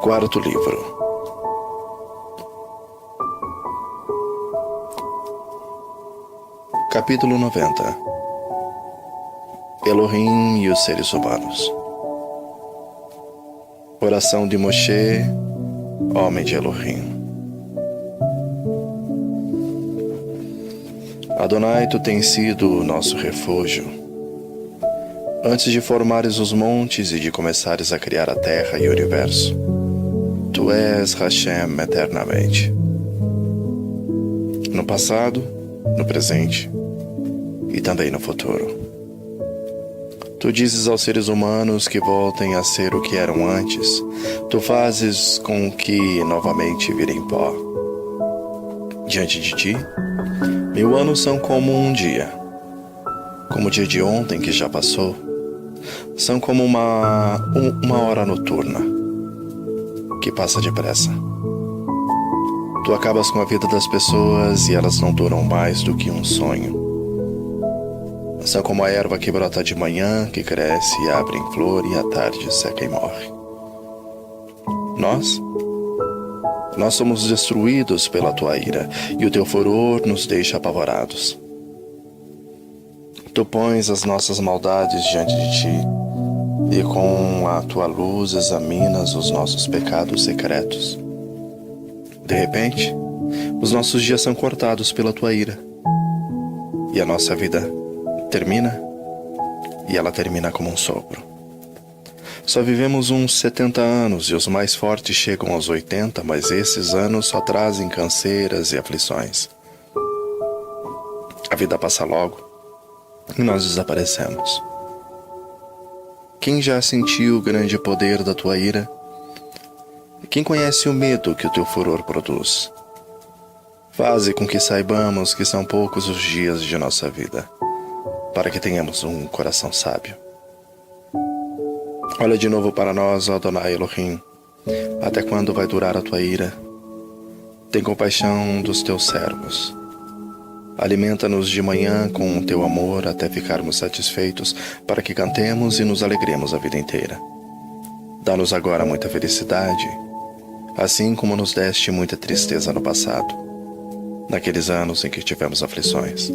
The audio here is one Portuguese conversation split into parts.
Quarto livro. Capítulo 90. Elohim e os seres humanos. Oração de Moshe, homem de Elohim. Adonai, tu tens sido o nosso refúgio. Antes de formares os montes e de começares a criar a terra e o universo, tu és Hashem eternamente. No passado, no presente e também no futuro. Tu dizes aos seres humanos que voltem a ser o que eram antes. Tu fazes com que novamente virem pó. Diante de ti, 1000 anos são como um dia. Como o dia de ontem que já passou. São como uma hora noturna que passa depressa. Tu acabas com a vida das pessoas e elas não duram mais do que um sonho. São como a erva que brota de manhã, que cresce e abre em flor e à tarde seca e morre. Nós somos destruídos pela tua ira e o teu furor nos deixa apavorados. Tu pões as nossas maldades diante de ti e com a tua luz examinas os nossos pecados secretos. De repente, os nossos dias são cortados pela tua ira e a nossa vida termina, e ela termina como um sopro. Só vivemos uns 70 anos e os mais fortes chegam aos 80, mas esses anos só trazem canseiras e aflições. A vida passa logo e nós desaparecemos. Quem já sentiu o grande poder da tua ira? Quem conhece o medo que o teu furor produz? Faze com que saibamos que são poucos os dias de nossa vida, para que tenhamos um coração sábio. Olha de novo para nós, ó Adonai Elohim. Até quando vai durar a tua ira? Tem compaixão dos teus servos. Alimenta-nos de manhã com o teu amor até ficarmos satisfeitos, para que cantemos e nos alegremos a vida inteira. Dá-nos agora muita felicidade, assim como nos deste muita tristeza no passado, naqueles anos em que tivemos aflições.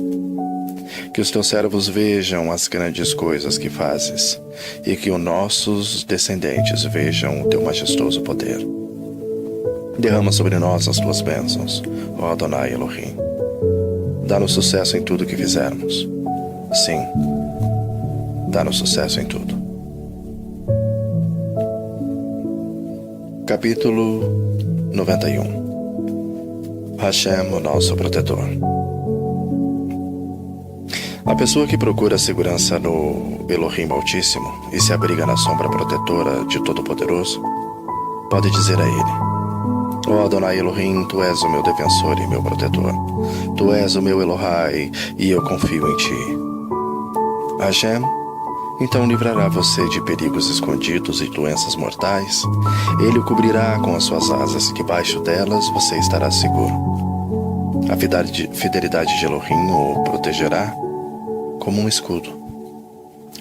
Que os teus servos vejam as grandes coisas que fazes e que os nossos descendentes vejam o teu majestoso poder. Derrama sobre nós as tuas bênçãos, ó Adonai Elohim. Dá-nos sucesso em tudo que fizermos. Sim, dá-nos sucesso em tudo. Capítulo 91. Hashem, o nosso protetor. A pessoa que procura a segurança no Elohim Altíssimo e se abriga na sombra protetora de Todo-Poderoso, pode dizer a ele: ó Adonai Elohim, tu és o meu defensor e meu protetor. Tu és o meu Elohai e eu confio em ti. Hashem, então livrará você de perigos escondidos e doenças mortais. Ele o cobrirá com as suas asas e debaixo delas você estará seguro. A fidelidade de Elohim o protegerá como um escudo.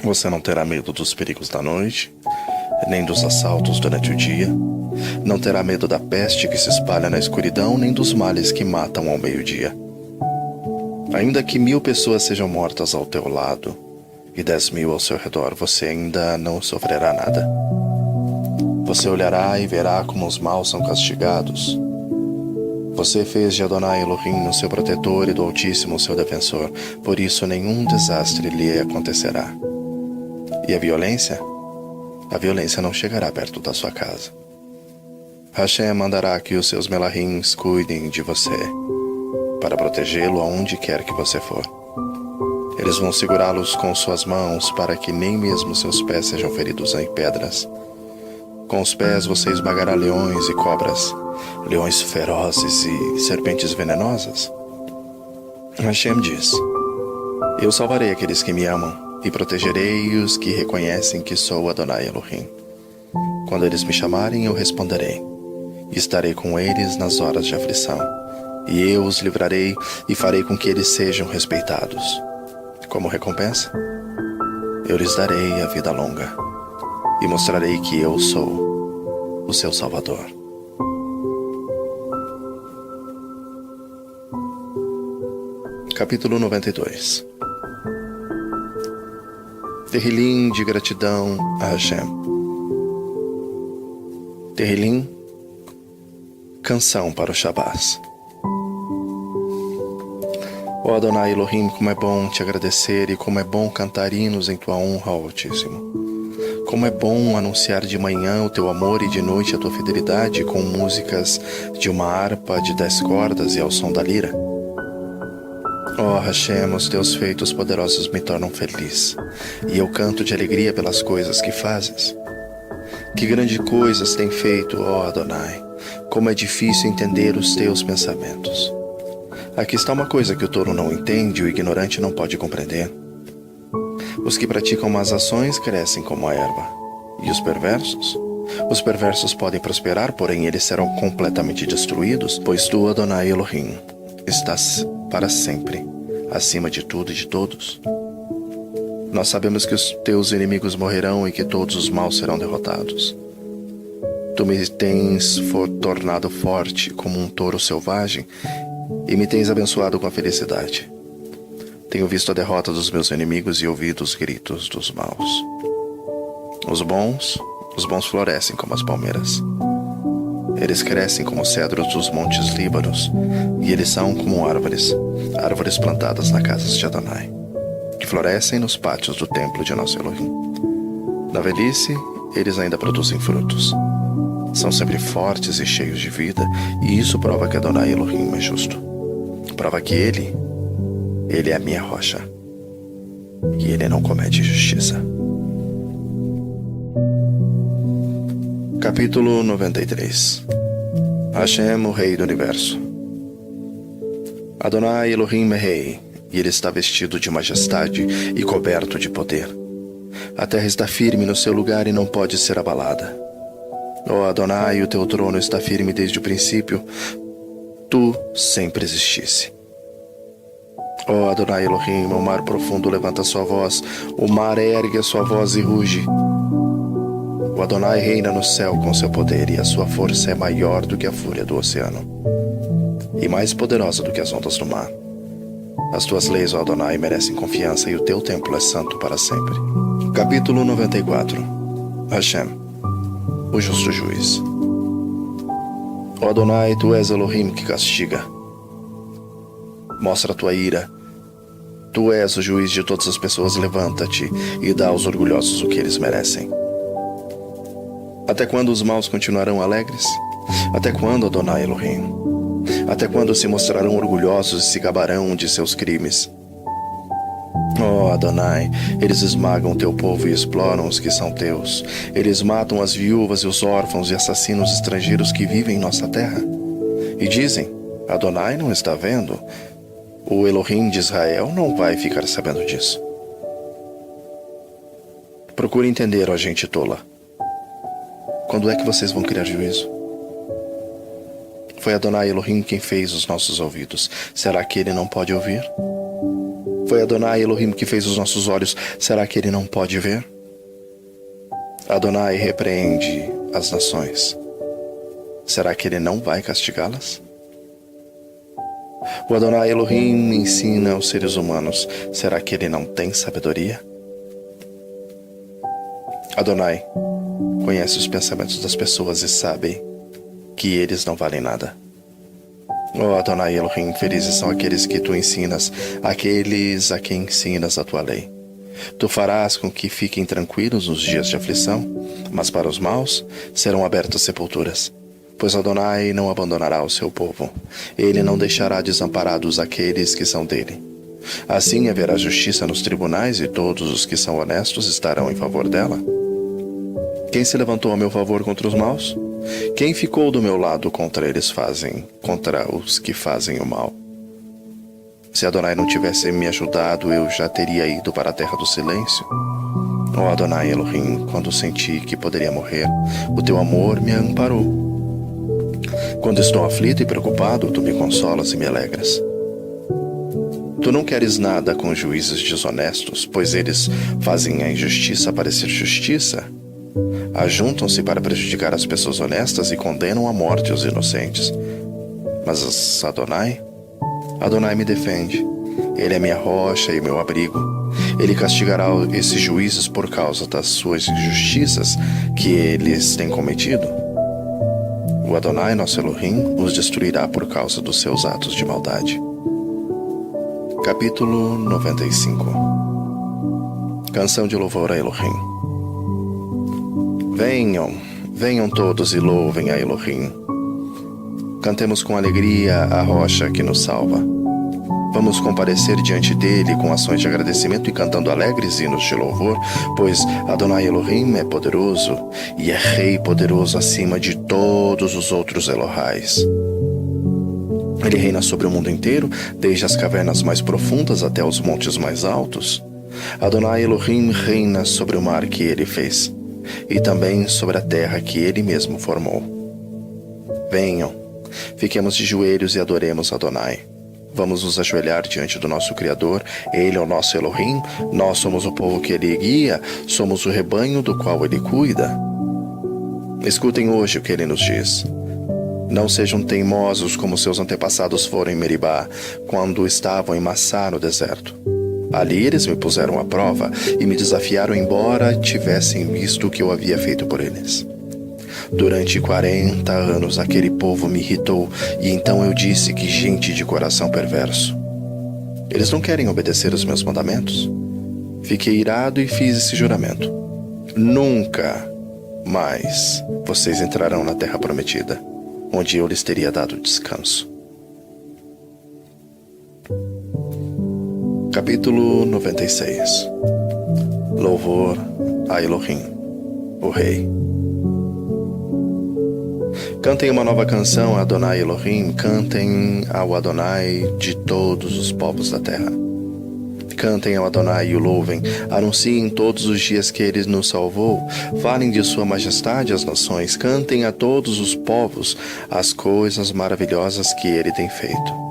Você não terá medo dos perigos da noite, nem dos assaltos durante o dia. Não terá medo da peste que se espalha na escuridão, nem dos males que matam ao meio-dia. Ainda que 1000 pessoas sejam mortas ao teu lado e 10.000 ao seu redor, você ainda não sofrerá nada. Você olhará e verá como os maus são castigados. Você fez de Adonai Elohim o seu protetor e do Altíssimo o seu defensor, por isso nenhum desastre lhe acontecerá. E a violência? A violência não chegará perto da sua casa. Hashem mandará que os seus melahims cuidem de você, para protegê-lo aonde quer que você for. Eles vão segurá-los com suas mãos, para que nem mesmo seus pés sejam feridos em pedras. Com os pés você esmagará leões e cobras, leões ferozes e serpentes venenosas. Hashem diz: eu salvarei aqueles que me amam e protegerei os que reconhecem que sou Adonai Elohim. Quando eles me chamarem, eu responderei. E estarei com eles nas horas de aflição. E eu os livrarei e farei com que eles sejam respeitados. Como recompensa, eu lhes darei a vida longa e mostrarei que eu sou o seu Salvador. Capítulo 92. Terrilim de gratidão a Hashem. Terrilim, canção para o Shabbat. Ó Adonai Elohim, como é bom te agradecer e como é bom cantar hinos em tua honra, ó Altíssimo. Como é bom anunciar de manhã o teu amor e de noite a tua fidelidade com músicas de uma harpa de 10 cordas e ao som da lira. Ó Hashem, os teus feitos poderosos me tornam feliz, e eu canto de alegria pelas coisas que fazes. Que grandes coisas tem feito, ó Adonai, como é difícil entender os teus pensamentos. Aqui está uma coisa que o tolo não entende e o ignorante não pode compreender. Os que praticam más ações crescem como a erva. E os perversos? Os perversos podem prosperar, porém eles serão completamente destruídos, pois tu, Adonai Elohim, estás para sempre, acima de tudo e de todos. Nós sabemos que os teus inimigos morrerão e que todos os maus serão derrotados. Tu me tens tornado forte como um touro selvagem e me tens abençoado com a felicidade. Tenho visto a derrota dos meus inimigos e ouvido os gritos dos maus. Os bons florescem como as palmeiras. Eles crescem como cedros dos montes Líbanos, e eles são como árvores plantadas na casa de Adonai, que florescem nos pátios do templo de nosso Elohim. Na velhice, eles ainda produzem frutos. São sempre fortes e cheios de vida, e isso prova que Adonai Elohim é justo. Prova que Ele é a minha rocha, e Ele não comete injustiça. Capítulo 93. Hashem, o Rei do Universo. Adonai Elohim é Rei, e Ele está vestido de majestade e coberto de poder. A terra está firme no seu lugar e não pode ser abalada. Ó Adonai, o teu trono está firme desde o princípio. Tu sempre existisse. Ó Adonai Elohim, o mar profundo levanta sua voz, o mar ergue a sua voz e ruge. O Adonai reina no céu com seu poder, e a sua força é maior do que a fúria do oceano, e mais poderosa do que as ondas do mar. As tuas leis, ó Adonai, merecem confiança, e o teu templo é santo para sempre. Capítulo 94. Hashem, o justo juiz. Ó Adonai, tu és Elohim que castiga. Mostra a tua ira. Tu és o juiz de todas as pessoas, levanta-te e dá aos orgulhosos o que eles merecem. Até quando os maus continuarão alegres? Até quando, Adonai Elohim? Até quando se mostrarão orgulhosos e se gabarão de seus crimes? Oh, Adonai, eles esmagam o teu povo e exploram os que são teus. Eles matam as viúvas e os órfãos e assassinam os estrangeiros que vivem em nossa terra. E dizem, Adonai não está vendo? O Elohim de Israel não vai ficar sabendo disso. Procure entender, ó gente tola. Quando é que vocês vão criar juízo? Foi Adonai Elohim quem fez os nossos ouvidos. Será que Ele não pode ouvir? Foi Adonai Elohim que fez os nossos olhos. Será que Ele não pode ver? Adonai repreende as nações. Será que Ele não vai castigá-las? O Adonai Elohim ensina aos seres humanos. Será que Ele não tem sabedoria? Adonai conhece os pensamentos das pessoas e sabe que eles não valem nada. Ó Adonai Elohim, felizes são aqueles que tu ensinas, aqueles a quem ensinas a tua lei. Tu farás com que fiquem tranquilos nos dias de aflição, mas para os maus serão abertas sepulturas. Pois Adonai não abandonará o seu povo. Ele não deixará desamparados aqueles que são dele. Assim haverá justiça nos tribunais e todos os que são honestos estarão em favor dela. Quem se levantou a meu favor contra os maus? Quem ficou do meu lado contra os que fazem o mal? Se Adonai não tivesse me ajudado, eu já teria ido para a terra do silêncio. Ó Adonai Elohim, quando senti que poderia morrer, o teu amor me amparou. Quando estou aflito e preocupado, tu me consolas e me alegras. Tu não queres nada com juízes desonestos, pois eles fazem a injustiça parecer justiça. Ajuntam-se para prejudicar as pessoas honestas e condenam à morte os inocentes. Mas Adonai me defende. Ele é minha rocha e meu abrigo. Ele castigará esses juízes por causa das suas injustiças que eles têm cometido. O Adonai, nosso Elohim, os destruirá por causa dos seus atos de maldade. Capítulo 95. Canção de louvor a Elohim. Venham todos e louvem a Elohim. Cantemos com alegria a rocha que nos salva. Vamos comparecer diante dele com ações de agradecimento e cantando alegres hinos de louvor, pois Adonai Elohim é poderoso e é rei poderoso acima de todos os outros Elohais. Ele reina sobre o mundo inteiro, desde as cavernas mais profundas até os montes mais altos. Adonai Elohim reina sobre o mar que ele fez, e também sobre a terra que ele mesmo formou. Venham, fiquemos de joelhos e adoremos Adonai. Vamos nos ajoelhar diante do nosso Criador. Ele é o nosso Elohim, nós somos o povo que ele guia, somos o rebanho do qual ele cuida. Escutem hoje o que ele nos diz. Não sejam teimosos como seus antepassados foram em Meribá, quando estavam em Massá no deserto. Ali eles me puseram à prova e me desafiaram, embora tivessem visto o que eu havia feito por eles. Durante 40 anos aquele povo me irritou, e então eu disse: que gente de coração perverso. Eles não querem obedecer os meus mandamentos? Fiquei irado e fiz esse juramento: nunca mais vocês entrarão na terra prometida, onde eu lhes teria dado descanso. Capítulo 96. Louvor a Elohim, o Rei. Cantem uma nova canção a Adonai Elohim, cantem ao Adonai de todos os povos da terra. Cantem ao Adonai e o louvem, anunciem todos os dias que ele nos salvou, falem de sua majestade às nações, cantem a todos os povos as coisas maravilhosas que ele tem feito.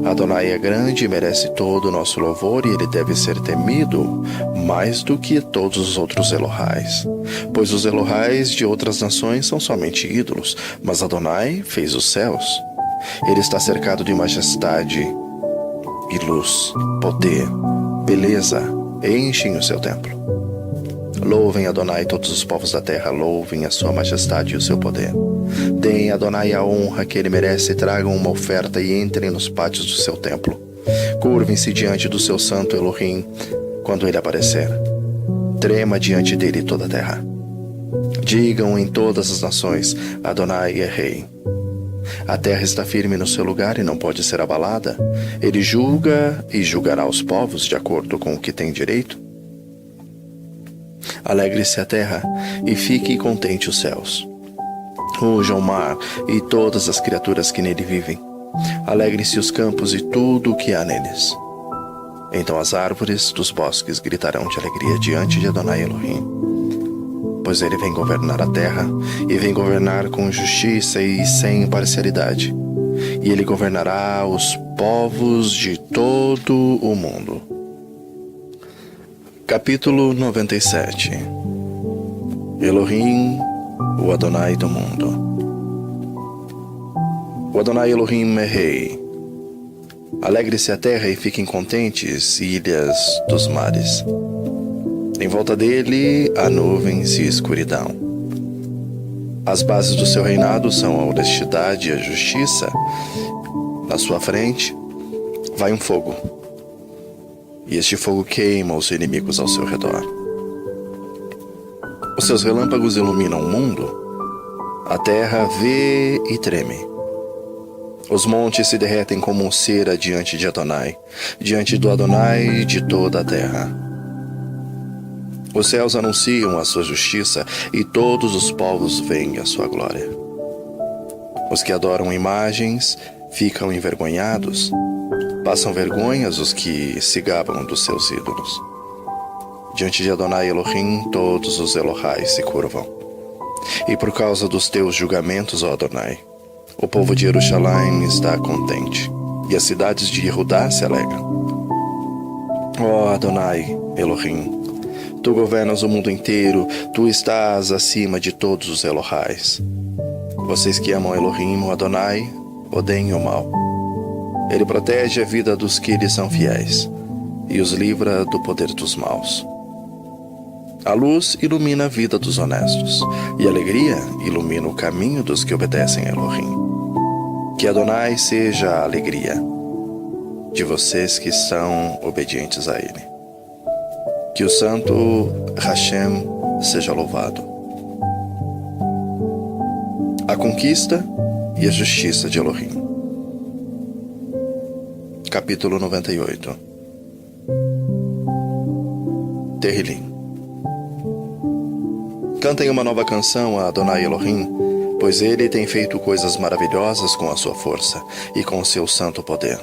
Adonai é grande e merece todo o nosso louvor, e ele deve ser temido mais do que todos os outros Elohais. Pois os Elohais de outras nações são somente ídolos, mas Adonai fez os céus. Ele está cercado de majestade e luz, poder, beleza, enchem o seu templo. Louvem Adonai todos os povos da terra, louvem a sua majestade e o seu poder. Deem a Adonai a honra que ele merece, tragam uma oferta e entrem nos pátios do seu templo. Curvem-se diante do seu santo Elohim quando ele aparecer. Trema diante dele toda a terra. Digam em todas as nações: Adonai é rei. A terra está firme no seu lugar e não pode ser abalada. Ele julga e julgará os povos de acordo com o que tem direito. Alegre-se a terra e fique contente os céus. Ruja o mar e todas as criaturas que nele vivem. Alegre-se os campos e tudo o que há neles. Então as árvores dos bosques gritarão de alegria diante de Adonai Elohim. Pois ele vem governar a terra, e vem governar com justiça e sem parcialidade. E ele governará os povos de todo o mundo. Capítulo 97. Elohim, o Adonai do mundo. O Adonai Elohim é rei. Alegre-se a terra e fiquem contentes, ilhas dos mares. Em volta dele há nuvens e escuridão. As bases do seu reinado são a honestidade e a justiça. Na sua frente vai um fogo, e este fogo queima os inimigos ao seu redor. Os seus relâmpagos iluminam o mundo. A terra vê e treme. Os montes se derretem como cera diante de Adonai, diante do Adonai de toda a terra. Os céus anunciam a sua justiça, e todos os povos veem a sua glória. Os que adoram imagens ficam envergonhados. Passam vergonhas os que se gabam dos seus ídolos. Diante de Adonai Elohim, todos os Elohais se curvam. E por causa dos teus julgamentos, ó Adonai, o povo de Jerusalém está contente, e as cidades de Judá se alegram. Ó Adonai Elohim, Tu governas o mundo inteiro, tu estás acima de todos os Elohais. Vocês que amam Elohim, o Adonai, odeiem o mal. Ele protege a vida dos que lhe são fiéis e os livra do poder dos maus. A luz ilumina a vida dos honestos, e a alegria ilumina o caminho dos que obedecem a Elohim. Que Adonai seja a alegria de vocês que são obedientes a Ele. Que o santo Hashem seja louvado. A conquista e a justiça de Elohim. Capítulo 98. Terrilim. Cantem uma nova canção a Adonai Elohim, pois Ele tem feito coisas maravilhosas com a sua força e com o seu santo poder.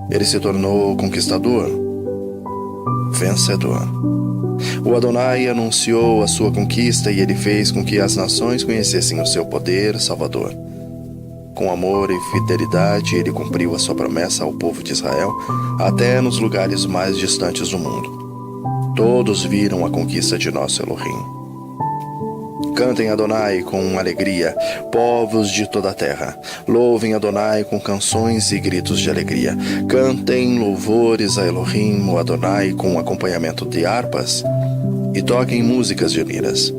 Ele se tornou conquistador, vencedor. O Adonai anunciou a sua conquista e Ele fez com que as nações conhecessem o seu poder salvador. Com amor e fidelidade, Ele cumpriu a sua promessa ao povo de Israel, até nos lugares mais distantes do mundo. Todos viram a conquista de nosso Elohim. Cantem Adonai com alegria, povos de toda a terra. Louvem Adonai com canções e gritos de alegria. Cantem louvores a Elohim, o Adonai, com acompanhamento de harpas, e toquem músicas de liras.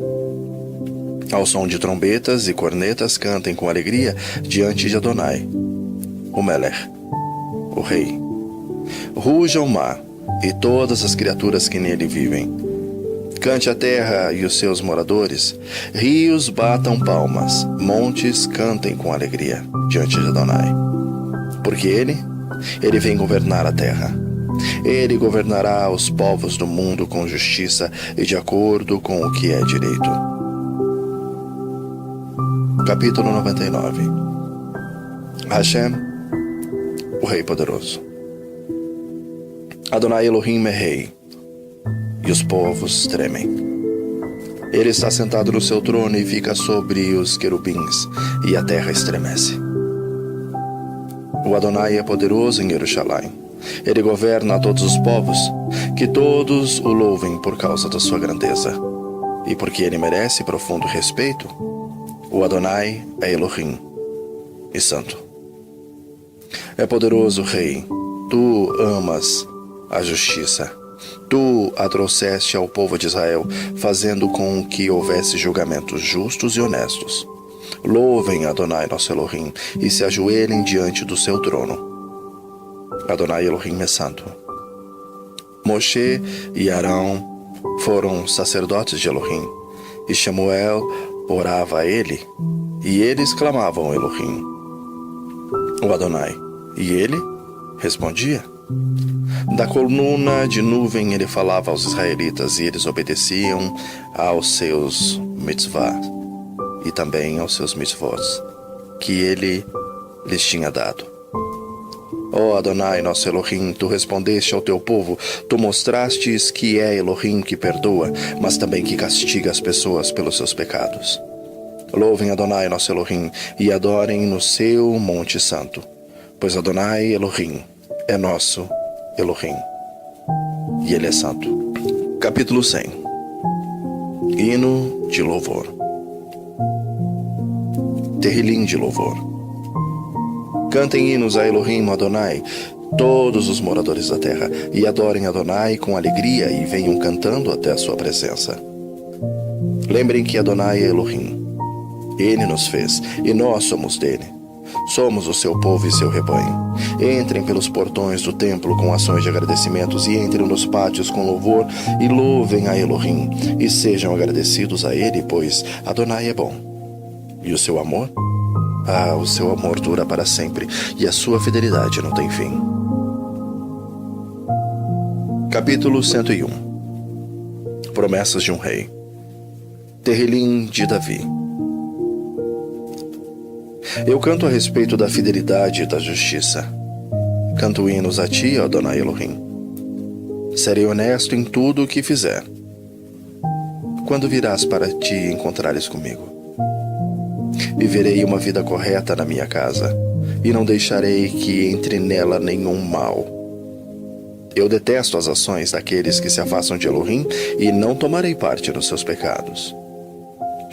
Ao som de trombetas e cornetas, cantem com alegria diante de Adonai, o Melech, o Rei. Ruja o mar e todas as criaturas que nele vivem. Cante a terra e os seus moradores, rios batam palmas, montes cantem com alegria diante de Adonai. Porque Ele vem governar a terra. Ele governará os povos do mundo com justiça e de acordo com o que é direito. Capítulo 99. Hashem, o Rei Poderoso. Adonai Elohim é Rei, e os povos tremem. Ele está sentado no seu trono e fica sobre os querubins, e a terra estremece. O Adonai é poderoso em Jerusalém. Ele governa a todos os povos, que todos o louvem por causa da sua grandeza. E porque ele merece profundo respeito, o Adonai é Elohim e santo. É poderoso Rei, tu amas a justiça. Tu a trouxeste ao povo de Israel, fazendo com que houvesse julgamentos justos e honestos. Louvem Adonai nosso Elohim e se ajoelhem diante do seu trono. Adonai Elohim é santo. Moshe e Arão foram sacerdotes de Elohim, e Shemuel orava a ele, e eles clamavam Elohim, o Adonai, e ele respondia. Da coluna de nuvem ele falava aos israelitas e eles obedeciam aos seus mitzvah e também aos seus mitzvot que ele lhes tinha dado. Ó Adonai, nosso Elohim, tu respondeste ao teu povo, tu mostrastes que é Elohim que perdoa, mas também que castiga as pessoas pelos seus pecados. Louvem Adonai, nosso Elohim, e adorem no seu monte santo, pois Adonai Elohim é nosso Elohim, e Ele é santo. Capítulo 100. Hino de louvor. Terrilim de louvor. Cantem hinos a Elohim Adonai, todos os moradores da terra, e adorem Adonai com alegria e venham cantando até a sua presença. Lembrem que Adonai é Elohim. Ele nos fez, e nós somos dele. Somos o seu povo e seu rebanho. Entrem pelos portões do templo com ações de agradecimentos e entrem nos pátios com louvor e louvem a Elohim e sejam agradecidos a ele, pois Adonai é bom. E o seu amor? O seu amor dura para sempre e a sua fidelidade não tem fim. Capítulo 101. Promessas de um rei. Terrilim de Davi. Eu canto a respeito da fidelidade e da justiça. Canto hinos a ti, ó Adonai Elohim. Serei honesto em tudo o que fizer. Quando virás para te encontrares comigo? Viverei uma vida correta na minha casa, e não deixarei que entre nela nenhum mal. Eu detesto as ações daqueles que se afastam de Elohim e não tomarei parte nos seus pecados.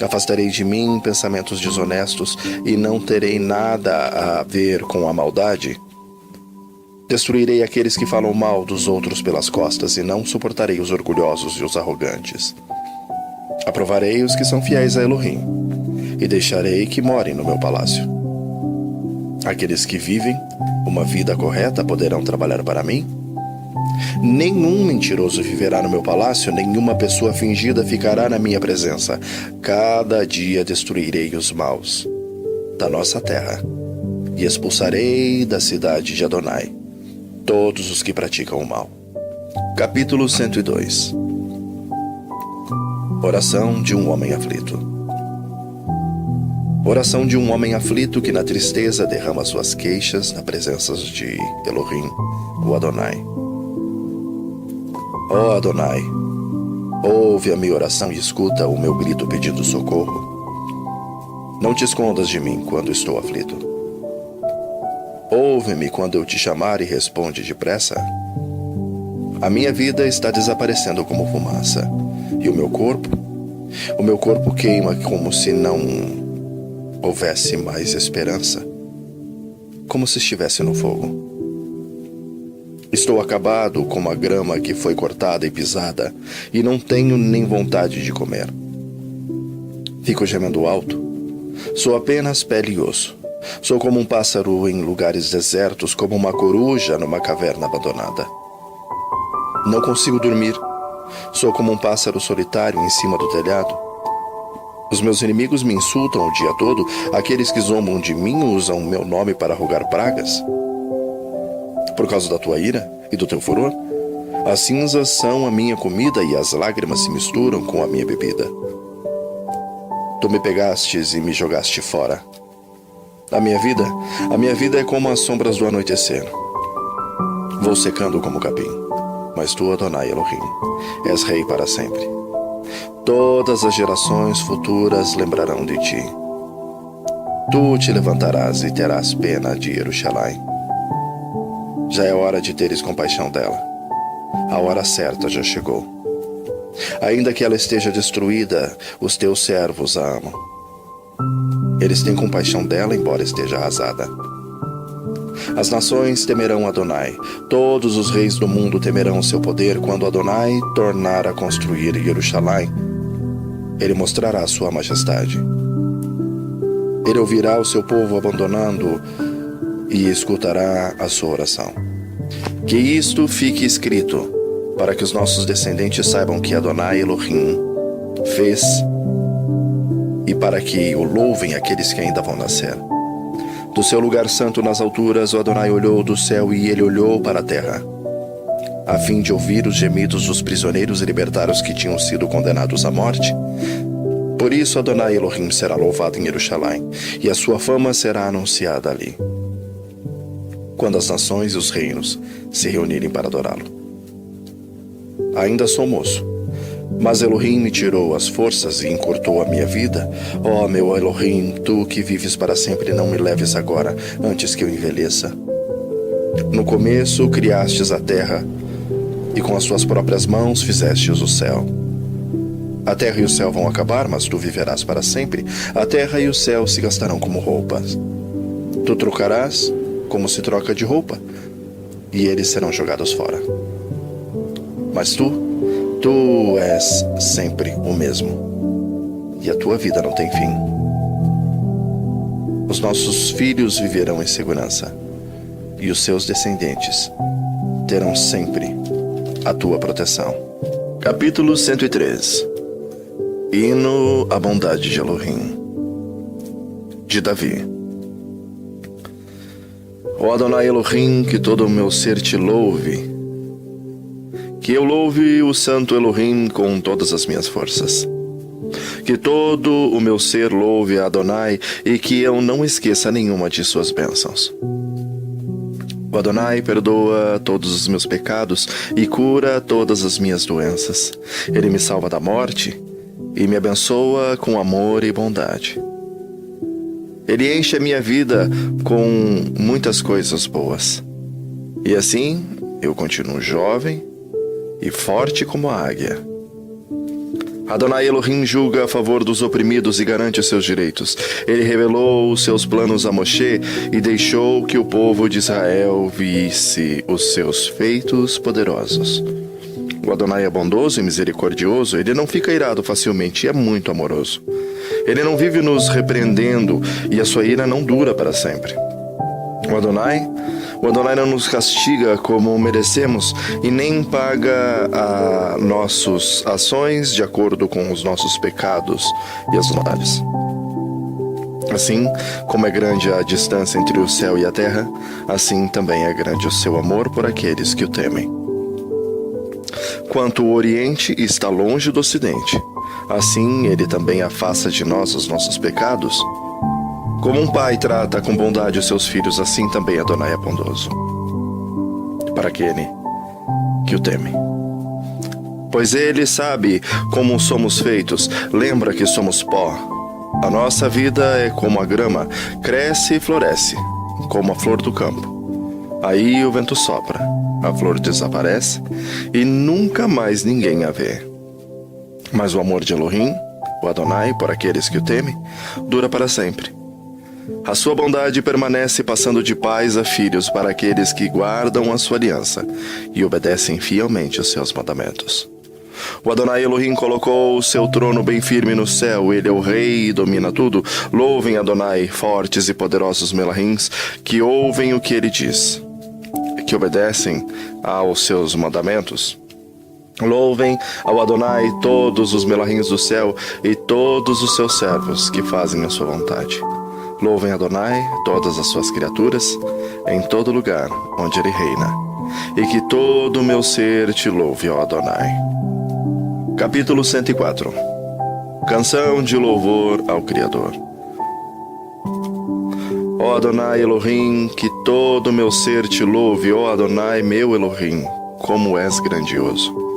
Afastarei de mim pensamentos desonestos e não terei nada a ver com a maldade. Destruirei aqueles que falam mal dos outros pelas costas e não suportarei os orgulhosos e os arrogantes. Aprovarei os que são fiéis a Elohim e deixarei que morem no meu palácio. Aqueles que vivem uma vida correta poderão trabalhar para mim? Nenhum mentiroso viverá no meu palácio, nenhuma pessoa fingida ficará na minha presença. Cada dia destruirei os maus da nossa terra e expulsarei da cidade de Adonai todos os que praticam o mal. Capítulo 102. Oração de um homem aflito. Oração de um homem aflito que na tristeza derrama suas queixas na presença de Elohim, o Adonai. Ó Adonai, ouve a minha oração e escuta o meu grito pedindo socorro. Não te escondas de mim quando estou aflito. Ouve-me quando eu te chamar e responde depressa. A minha vida está desaparecendo como fumaça, e o meu corpo queima como se não houvesse mais esperança, como se estivesse no fogo. Estou acabado como a grama que foi cortada e pisada, e não tenho nem vontade de comer. Fico gemendo alto. Sou apenas pele e osso. Sou como um pássaro em lugares desertos, como uma coruja numa caverna abandonada. Não consigo dormir. Sou como um pássaro solitário em cima do telhado. Os meus inimigos me insultam o dia todo. Aqueles que zombam de mim usam o meu nome para rogar pragas. Por causa da tua ira e do teu furor, as cinzas são a minha comida e as lágrimas se misturam com a minha bebida. Tu me pegastes e me jogaste fora. A minha vida é como as sombras do anoitecer. Vou secando como capim, mas tu, Adonai Elohim, és rei para sempre. Todas as gerações futuras lembrarão de ti. Tu te levantarás e terás pena de Jerusalém. Já é hora de teres compaixão dela. A hora certa já chegou. Ainda que ela esteja destruída, os teus servos a amam. Eles têm compaixão dela, embora esteja arrasada. As nações temerão Adonai. Todos os reis do mundo temerão seu poder. Quando Adonai tornar a construir Jerusalém, ele mostrará a sua majestade. Ele ouvirá o seu povo abandonando e escutará a sua oração. Que isto fique escrito, para que os nossos descendentes saibam que Adonai Elohim fez, e para que o louvem aqueles que ainda vão nascer. Do seu lugar santo nas alturas, o Adonai olhou do céu e ele olhou para a terra, a fim de ouvir os gemidos dos prisioneiros e libertar os que tinham sido condenados à morte. Por isso Adonai Elohim será louvado em Jerusalém, e a sua fama será anunciada ali, quando as nações e os reinos se reunirem para adorá-lo. Ainda sou moço, mas Elohim me tirou as forças e encurtou a minha vida. Ó meu Elohim, tu que vives para sempre, não me leves agora, antes que eu envelheça. No começo criastes a terra, e com as tuas próprias mãos fizestes o céu. A terra e o céu vão acabar, mas tu viverás para sempre. A terra e o céu se gastarão como roupas. Tu trocarás como se troca de roupa, e eles serão jogados fora. Mas tu és sempre o mesmo, e a tua vida não tem fim. Os nossos filhos viverão em segurança, e os seus descendentes terão sempre a tua proteção. Capítulo 103. Hino à bondade de Elohim, de Davi. Ó Adonai Elohim, que todo o meu ser te louve, que eu louve o santo Elohim com todas as minhas forças. Que todo o meu ser louve a Adonai e que eu não esqueça nenhuma de suas bênçãos. O Adonai perdoa todos os meus pecados e cura todas as minhas doenças. Ele me salva da morte e me abençoa com amor e bondade. Ele enche a minha vida com muitas coisas boas. E assim eu continuo jovem e forte como a águia. Adonai Elohim julga a favor dos oprimidos e garante os seus direitos. Ele revelou os seus planos a Moshe e deixou que o povo de Israel visse os seus feitos poderosos. O Adonai é bondoso e misericordioso, ele não fica irado facilmente e é muito amoroso. Ele não vive nos repreendendo e a sua ira não dura para sempre. O Adonai não nos castiga como merecemos e nem paga a nossas ações de acordo com os nossos pecados e as maldades. Assim como é grande a distância entre o céu e a terra, assim também é grande o seu amor por aqueles que o temem. Quanto o Oriente está longe do Ocidente, assim ele também afasta de nós os nossos pecados. Como um pai trata com bondade os seus filhos, assim também Adonai é bondoso para aquele que o teme. Pois ele sabe como somos feitos, lembra que somos pó. A nossa vida é como a grama, cresce e floresce, como a flor do campo. Aí o vento sopra, a flor desaparece e nunca mais ninguém a vê. Mas o amor de Elohim, o Adonai, por aqueles que o temem, dura para sempre. A sua bondade permanece passando de pais a filhos para aqueles que guardam a sua aliança e obedecem fielmente os seus mandamentos. O Adonai Elohim colocou o seu trono bem firme no céu, ele é o rei e domina tudo. Louvem Adonai, fortes e poderosos melahims, que ouvem o que ele diz, que obedecem aos seus mandamentos. Louvem ao Adonai todos os melahims do céu e todos os seus servos que fazem a sua vontade. Louvem Adonai, todas as suas criaturas, em todo lugar onde ele reina. E que todo o meu ser te louve, ó Adonai. Capítulo 104. Canção de louvor ao Criador. Ó Adonai Elohim, que todo o meu ser te louve, ó Adonai meu Elohim, como és grandioso.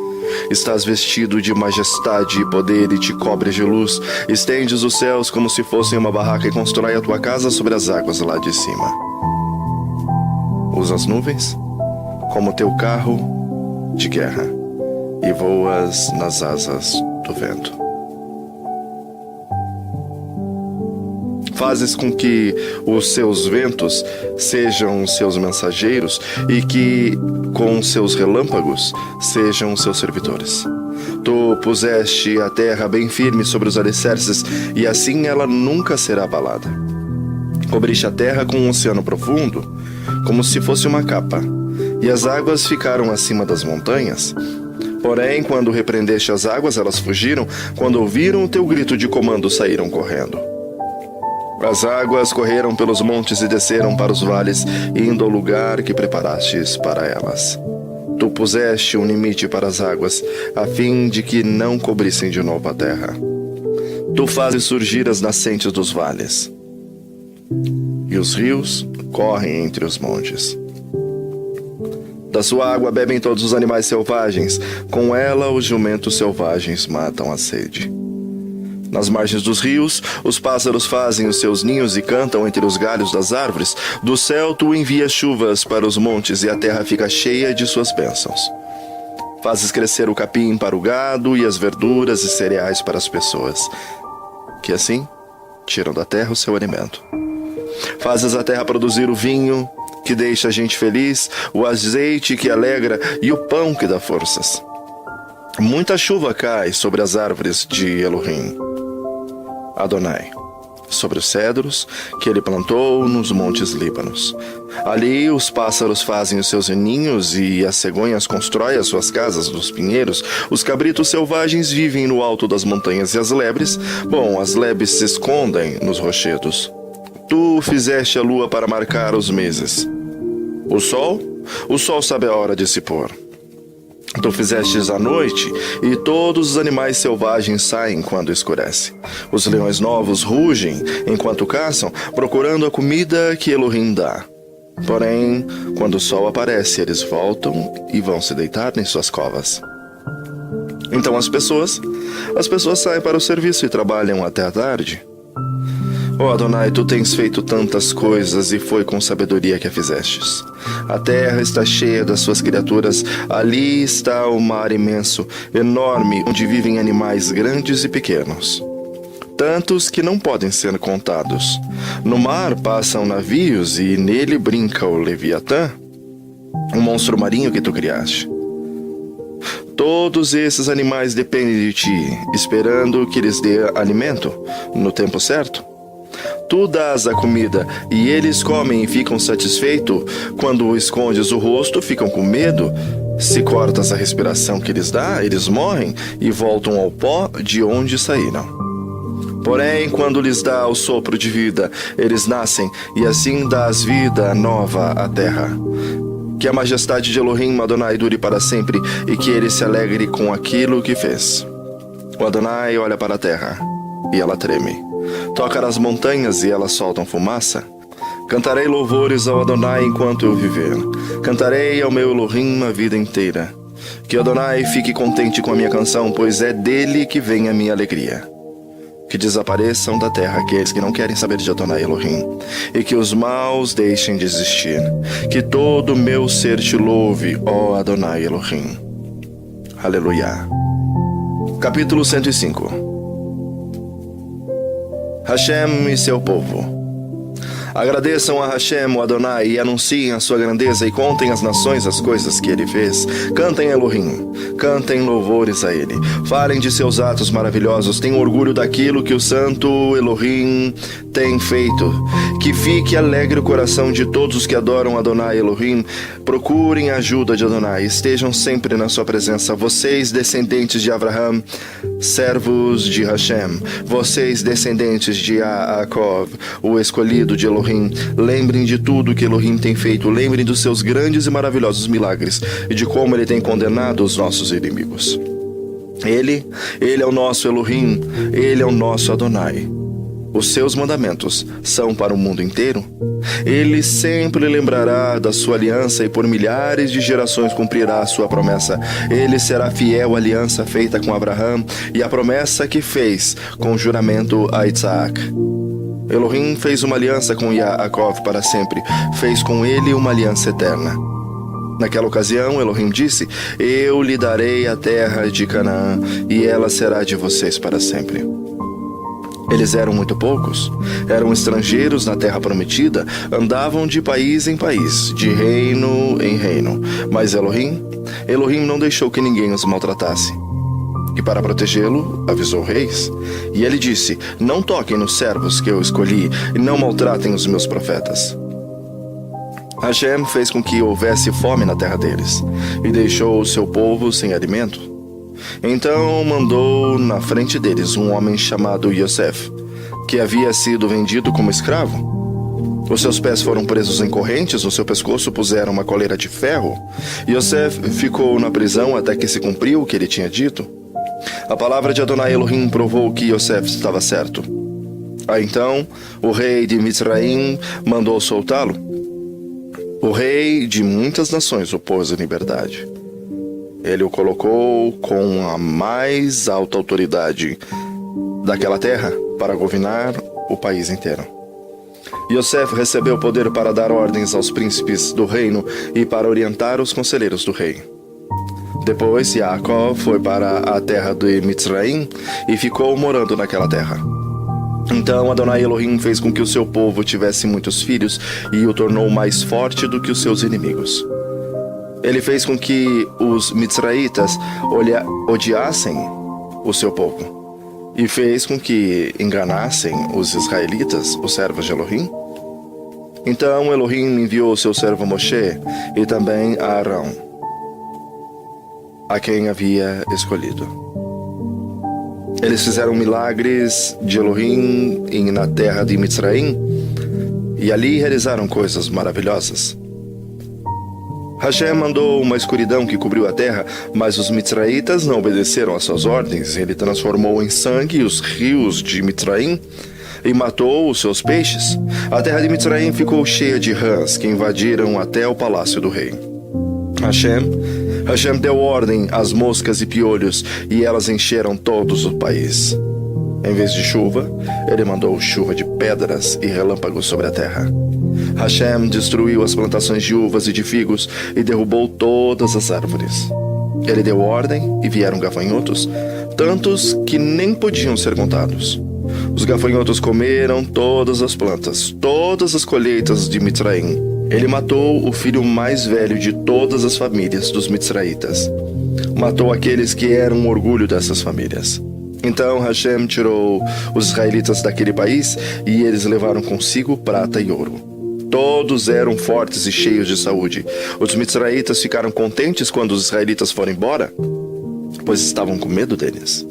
Estás vestido de majestade e poder e te cobres de luz. Estendes os céus como se fossem uma barraca e constrói a tua casa sobre as águas lá de cima. Usas as nuvens como teu carro de guerra e voas nas asas do vento. Fazes com que os seus ventos sejam os seus mensageiros e que com seus relâmpagos sejam os seus servidores. Tu puseste a terra bem firme sobre os alicerces e assim ela nunca será abalada. Cobriste a terra com um oceano profundo, como se fosse uma capa, e as águas ficaram acima das montanhas. Porém, quando repreendeste as águas, elas fugiram. Quando ouviram o teu grito de comando, saíram correndo. As águas correram pelos montes e desceram para os vales, indo ao lugar que preparastes para elas. Tu puseste um limite para as águas, a fim de que não cobrissem de novo a terra. Tu fazes surgir as nascentes dos vales, e os rios correm entre os montes. Da sua água bebem todos os animais selvagens, com ela os jumentos selvagens matam a sede. Nas margens dos rios, os pássaros fazem os seus ninhos e cantam entre os galhos das árvores. Do céu tu envias chuvas para os montes e a terra fica cheia de suas bênçãos. Fazes crescer o capim para o gado e as verduras e cereais para as pessoas, que assim tiram da terra o seu alimento. Fazes a terra produzir o vinho, que deixa a gente feliz, o azeite que alegra e o pão que dá forças. Muita chuva cai sobre as árvores de Elohim, Adonai, sobre os cedros que ele plantou nos montes Líbanos. Ali os pássaros fazem os seus ninhos e as cegonhas constroem as suas casas nos pinheiros. Os cabritos selvagens vivem no alto das montanhas e as lebres se escondem nos rochedos. Tu fizeste a lua para marcar os meses. O sol sabe a hora de se pôr. Tu fizestes a noite, e todos os animais selvagens saem quando escurece. Os leões novos rugem enquanto caçam, procurando a comida que Elohim dá. Porém, quando o sol aparece, eles voltam e vão se deitar em suas covas. Então as pessoas saem para o serviço e trabalham até a tarde. Ó Adonai, tu tens feito tantas coisas e foi com sabedoria que a fizestes. A terra está cheia das suas criaturas, ali está o mar imenso, enorme, onde vivem animais grandes e pequenos. Tantos que não podem ser contados. No mar passam navios e nele brinca o Leviatã, um monstro marinho que tu criaste. Todos esses animais dependem de ti, esperando que lhes dê alimento no tempo certo. Tu dás a comida e eles comem e ficam satisfeitos. Quando escondes o rosto, ficam com medo. Se cortas a respiração que lhes dá, eles morrem e voltam ao pó de onde saíram. Porém, quando lhes dá o sopro de vida, eles nascem e assim dás vida nova à terra. Que a majestade de Elohim, Adonai, dure para sempre e que ele se alegre com aquilo que fez. O Adonai olha para a terra e ela treme. Toca nas montanhas e elas soltam fumaça. Cantarei louvores ao Adonai enquanto eu viver. Cantarei ao meu Elohim a vida inteira. Que Adonai fique contente com a minha canção, pois é dele que vem a minha alegria. Que desapareçam da terra aqueles que não querem saber de Adonai Elohim, e que os maus deixem de existir. Que todo meu ser te louve, ó Adonai Elohim. Aleluia. Capítulo 105. Hashem e seu povo. Agradeçam a Hashem, o Adonai, e anunciem a sua grandeza e contem às nações as coisas que ele fez. Cantem Elohim, cantem louvores a ele. Falem de seus atos maravilhosos, tenham orgulho daquilo que o santo Elohim tem feito. Que fique alegre o coração de todos os que adoram Adonai Elohim. Procurem a ajuda de Adonai, estejam sempre na sua presença. Vocês, descendentes de Abraham, servos de Hashem. Vocês, descendentes de Yaakov, o escolhido de Elohim. Lembrem de tudo que Elohim tem feito. Lembrem dos seus grandes e maravilhosos milagres e de como ele tem condenado os nossos inimigos. Ele é o nosso Elohim, ele é o nosso Adonai. Os seus mandamentos são para o mundo inteiro. Ele sempre lembrará da sua aliança e por milhares de gerações cumprirá a sua promessa. Ele será fiel à aliança feita com Abraham e à promessa que fez com juramento a Isaac. Elohim fez uma aliança com Yaakov para sempre, fez com ele uma aliança eterna. Naquela ocasião, Elohim disse: Eu lhe darei a terra de Canaã, e ela será de vocês para sempre. Eles eram muito poucos, eram estrangeiros na terra prometida, andavam de país em país, de reino em reino. Mas Elohim não deixou que ninguém os maltratasse. E para protegê-lo, avisou reis. E ele disse: Não toquem nos servos que eu escolhi, e não maltratem os meus profetas. Hashem fez com que houvesse fome na terra deles, e deixou o seu povo sem alimento. Então mandou na frente deles um homem chamado Yosef, que havia sido vendido como escravo. Os seus pés foram presos em correntes, no seu pescoço puseram uma coleira de ferro. Yosef ficou na prisão até que se cumpriu o que ele tinha dito. A palavra de Adonai Elohim provou que Yosef estava certo. Então, o rei de Mitzraim mandou soltá-lo. O rei de muitas nações o pôs em liberdade. Ele o colocou com a mais alta autoridade daquela terra para governar o país inteiro. Yosef recebeu poder para dar ordens aos príncipes do reino e para orientar os conselheiros do rei. Depois, Yaakov foi para a terra de Mitzraim e ficou morando naquela terra. Então Adonai Elohim fez com que o seu povo tivesse muitos filhos e o tornou mais forte do que os seus inimigos. Ele fez com que os mitzraitas odiassem o seu povo e fez com que enganassem os israelitas, os servos de Elohim. Então Elohim enviou o seu servo Moshe e também a Arão, a quem havia escolhido. Eles fizeram milagres de Elohim na terra de Mitzraim e ali realizaram coisas maravilhosas. Hashem mandou uma escuridão que cobriu a terra, mas os mitzraitas não obedeceram às suas ordens. Ele transformou em sangue os rios de Mitzraim e matou os seus peixes. A terra de Mitzraim ficou cheia de rãs que invadiram até o palácio do rei. Hashem deu ordem às moscas e piolhos, e elas encheram todos o país. Em vez de chuva, ele mandou chuva de pedras e relâmpagos sobre a terra. Hashem destruiu as plantações de uvas e de figos e derrubou todas as árvores. Ele deu ordem e vieram gafanhotos, tantos que nem podiam ser contados. Os gafanhotos comeram todas as plantas, todas as colheitas de Mitzraim. Ele matou o filho mais velho de todas as famílias dos Mitzraitas. Matou aqueles que eram o orgulho dessas famílias. Então Hashem tirou os israelitas daquele país e eles levaram consigo prata e ouro. Todos eram fortes e cheios de saúde. Os mitzraitas ficaram contentes quando os israelitas foram embora, pois estavam com medo deles.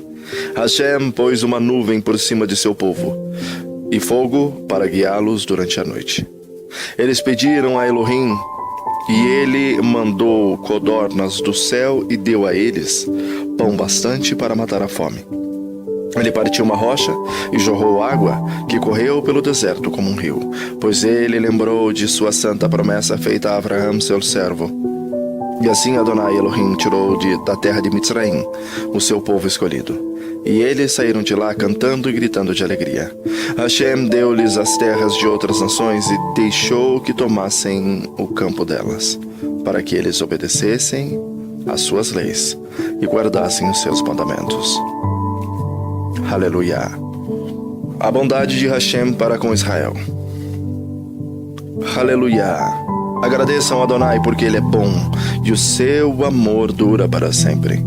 Hashem pôs uma nuvem por cima de seu povo e fogo para guiá-los durante a noite. Eles pediram a Elohim e ele mandou codornas do céu e deu a eles pão bastante para matar a fome. Ele partiu uma rocha e jorrou água que correu pelo deserto como um rio, pois ele lembrou de sua santa promessa feita a Abraão, seu servo. E assim Adonai Elohim tirou da terra de Mitzraim o seu povo escolhido. E eles saíram de lá cantando e gritando de alegria. Hashem deu-lhes as terras de outras nações e deixou que tomassem o campo delas, para que eles obedecessem às suas leis e guardassem os seus mandamentos. Aleluia. A bondade de Hashem para com Israel. Aleluia. Agradeçam a Adonai porque ele é bom e o seu amor dura para sempre.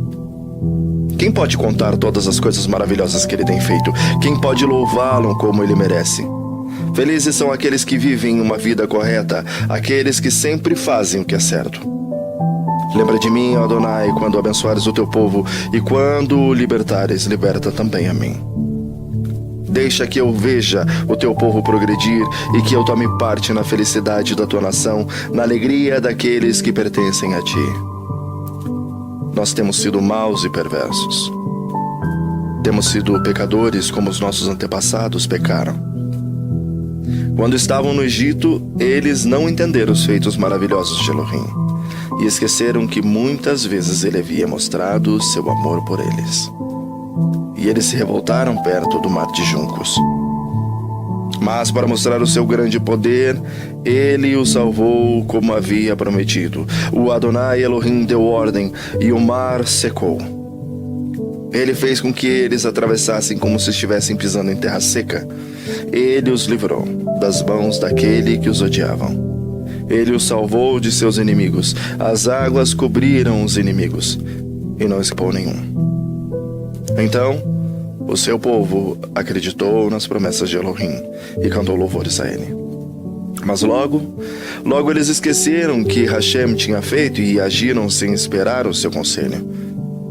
Quem pode contar todas as coisas maravilhosas que ele tem feito? Quem pode louvá-lo como ele merece? Felizes são aqueles que vivem uma vida correta, aqueles que sempre fazem o que é certo. Lembra de mim, ó Adonai, quando abençoares o teu povo e quando o libertares, liberta também a mim. Deixa que eu veja o teu povo progredir e que eu tome parte na felicidade da tua nação, na alegria daqueles que pertencem a ti. Nós temos sido maus e perversos. Temos sido pecadores como os nossos antepassados pecaram. Quando estavam no Egito, eles não entenderam os feitos maravilhosos de Elohim e esqueceram que muitas vezes ele havia mostrado seu amor por eles. E eles se revoltaram perto do mar de juncos. Mas para mostrar o seu grande poder, ele o salvou como havia prometido. O Adonai Elohim deu ordem e o mar secou. Ele fez com que eles atravessassem como se estivessem pisando em terra seca. Ele os livrou das mãos daquele que os odiavam. Ele os salvou de seus inimigos. As águas cobriram os inimigos e não escapou nenhum. Então, o seu povo acreditou nas promessas de Elohim e cantou louvores a ele. Mas logo eles esqueceram que Hashem tinha feito e agiram sem esperar o seu conselho.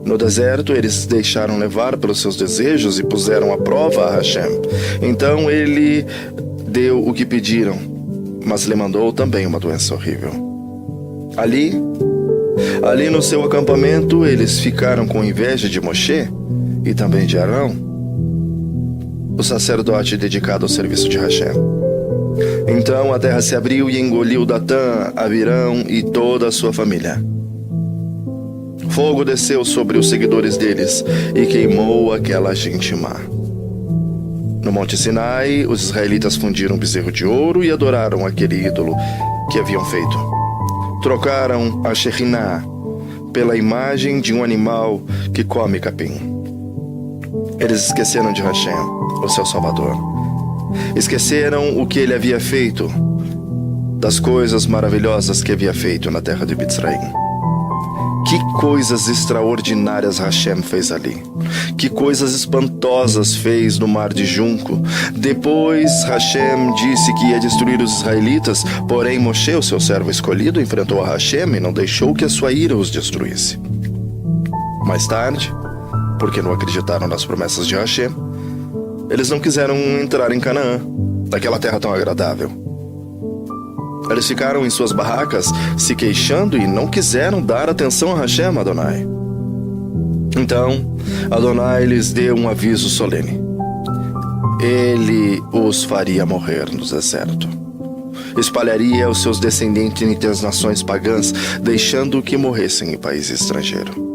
No deserto, eles deixaram levar pelos seus desejos e puseram à prova a Hashem. Então ele deu o que pediram, mas lhe mandou também uma doença horrível. Ali no seu acampamento, eles ficaram com inveja de Moshe e também de Arão, o sacerdote dedicado ao serviço de Hashem. Então a terra se abriu e engoliu Datã, Abirão e toda a sua família. Fogo desceu sobre os seguidores deles e queimou aquela gente má. No Monte Sinai, os israelitas fundiram um bezerro de ouro e adoraram aquele ídolo que haviam feito. Trocaram a Shekhinah pela imagem de um animal que come capim. Eles esqueceram de Hashem, o seu Salvador. Esqueceram o que ele havia feito, das coisas maravilhosas que havia feito na terra de Mitzraim. Que coisas extraordinárias Hashem fez ali. Que coisas espantosas fez no mar de junco. Depois Hashem disse que ia destruir os israelitas, porém Moshe, o seu servo escolhido, enfrentou a Hashem e não deixou que a sua ira os destruísse. Mais tarde, porque não acreditaram nas promessas de Hashem, eles não quiseram entrar em Canaã, naquela terra tão agradável. Eles ficaram em suas barracas, se queixando e não quiseram dar atenção a Hashem, Adonai. Então, Adonai lhes deu um aviso solene. Ele os faria morrer no deserto. Espalharia os seus descendentes entre as nações pagãs, deixando que morressem em país estrangeiro.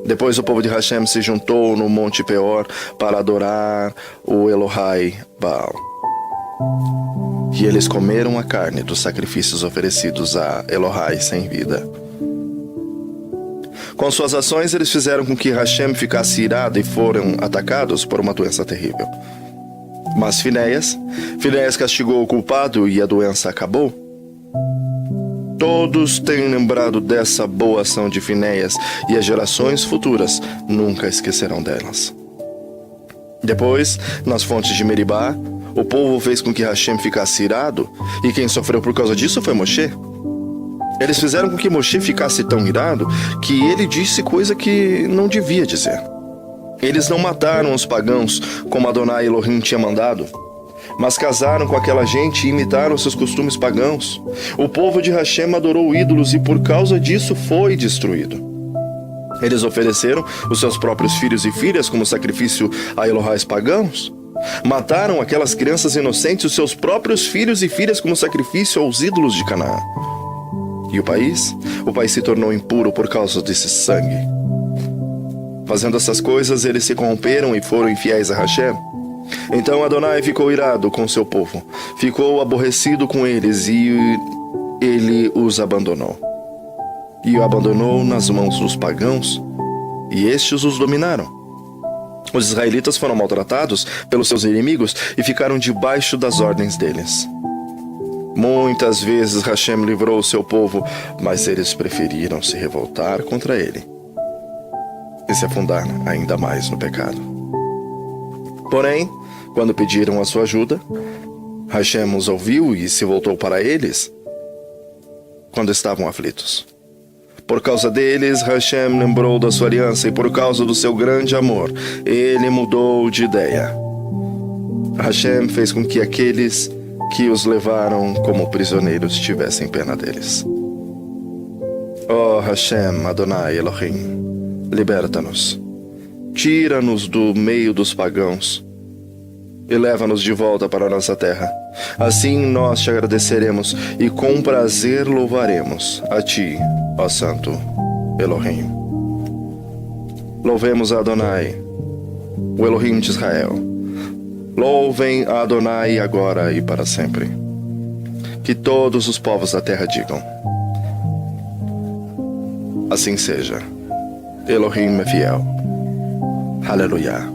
Depois o povo de Hashem se juntou no Monte Peor para adorar o Elohai Baal. E eles comeram a carne dos sacrifícios oferecidos a Elohai sem vida. Com suas ações, eles fizeram com que Hashem ficasse irado e foram atacados por uma doença terrível. Mas Finéias castigou o culpado e a doença acabou. Todos têm lembrado dessa boa ação de Finéias e as gerações futuras nunca esquecerão delas. Depois, nas fontes de Meribá, o povo fez com que Hashem ficasse irado, e quem sofreu por causa disso foi Moshe. Eles fizeram com que Moshe ficasse tão irado que ele disse coisa que não devia dizer. Eles não mataram os pagãos como Adonai Elohim tinha mandado, mas casaram com aquela gente e imitaram seus costumes pagãos. O povo de Hashem adorou ídolos e por causa disso foi destruído. Eles ofereceram os seus próprios filhos e filhas como sacrifício a Elohais pagãos. Mataram aquelas crianças inocentes, os seus próprios filhos e filhas como sacrifício aos ídolos de Canaã. E o país se tornou impuro por causa desse sangue. Fazendo essas coisas, eles se corromperam e foram infiéis a Hashem. Então Adonai ficou irado com seu povo, ficou aborrecido com eles e ele os abandonou. E o abandonou nas mãos dos pagãos, e estes os dominaram. Os israelitas foram maltratados pelos seus inimigos e ficaram debaixo das ordens deles. Muitas vezes Hashem livrou o seu povo, mas eles preferiram se revoltar contra ele e se afundar ainda mais no pecado. Porém, quando pediram a sua ajuda, Hashem os ouviu e se voltou para eles quando estavam aflitos. Por causa deles, Hashem lembrou da sua aliança e por causa do seu grande amor, ele mudou de ideia. Hashem fez com que aqueles que os levaram como prisioneiros tivessem pena deles. Oh Hashem, Adonai Elohim, liberta-nos, tira-nos do meio dos pagãos e leva-nos de volta para a nossa terra. Assim nós te agradeceremos e com prazer louvaremos a ti, ó Santo Elohim. Louvemos a Adonai, o Elohim de Israel. Louvem a Adonai agora e para sempre. Que todos os povos da terra digam: assim seja. Elohim é fiel. Aleluia.